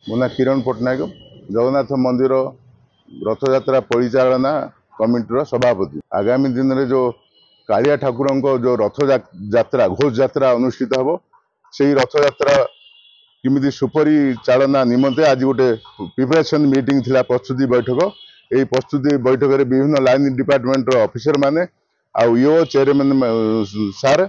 ମୋ ନାଁ କିରଣ ପଟ୍ଟନାୟକ, ଜଗନ୍ନାଥ ମନ୍ଦିର ରଥଯାତ୍ରା ପରିଚାଳନା କମିଟିର ସଭାପତି। ଆଗାମୀ ଦିନରେ जो कालिया ठाकुरଙ୍କ जो रथयात्रा घोष यात्रा अनुष्ठित हब से रथयात्रा किमिति सुपरिचालना निमंते आज गोटे प्रिपरेशन मीटिंग थिला, प्रस्तुति बैठक। यही प्रस्तुति बैठक में विभिन्न लाइन डिपार्टमेंट ऑफिसर माने आउ चेयरमैन सार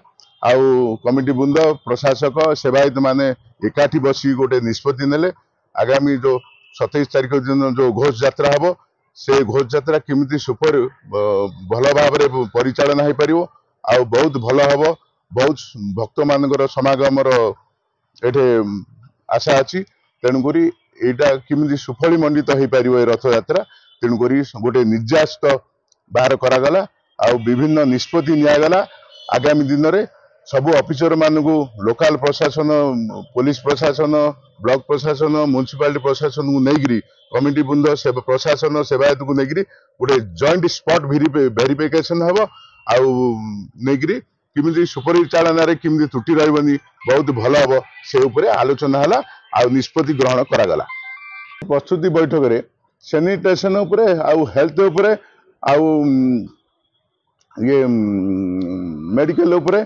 आउ कमिटी बृंद प्रशासक सेवायत माने एकाठी बसी गोटे निष्पत्ति नेले। आगामी जो 27 तारीख दिन जो घोष यात्रा हम से घोष यात्रा किमिति सुपर भल भाव परिचालना हो पार आ बहुत भल हम बहुत भक्त मानकर समागमर एठे आशा अच्छी। तेणुक यहाँ किमिति सुफली मंडित हो पार रथ यात्रा। तेणुक गोटे निर्यास बाहर करागला आ विभिन्न निष्पत्ति निगला। आगामी दिन में सबु ऑफिसर मानू लोकल प्रशासन पुलिस प्रशासन ब्लॉक प्रशासन म्युनिसिपालिटी प्रशासन को लेकर कमिटी बृंद प्रशासन सेवायत को लेकर गोटे जॉइंट स्पॉट वेरिफिकेशन हम आउर किमिति सुपरिचालना किमिति त्रुटि रही बहुत भल हम से उपरे आलोचना है आ निष्पत्ति ग्रहण करागला। प्रस्तुति बैठक में सैनिटेशन उपरे आउ हेल्थ उपरे आउ ये मेडिकल उपरे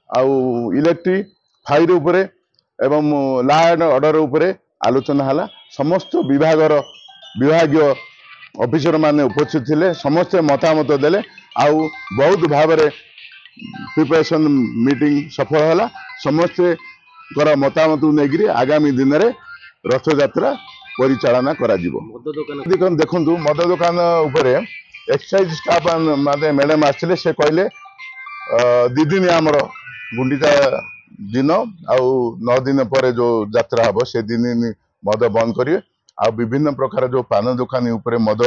आउ इलेक्ट्रिक फायर उपरे एवं लॉ एंड ऑर्डर उपरे आलोचना है। समस्त विभागीय ऑफिसर माने उपस्थित थिले, समस्ते मतामत देले आउ बहुत भाव में प्रिपरेशन मीटिंग सफल है। समस्ते मतामत नहीं आगामी दिन में रथ यात्रा परिचालना करा देखु मद दुकान उपरे एक्साइज स्टाफ माने मैडम आसते से कहले 2 दिन आमर गुंडीचा दिन आउ 9 दिन पर जो यात्रा हम से दिन मद बंद करेंगे आ विभिन्न प्रकार जो पान दुकानी उपरे मद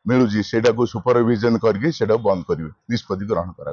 मिलूँ से सुपरविजन करके बंद करेंगे निष्पत्ति ग्रहण करा।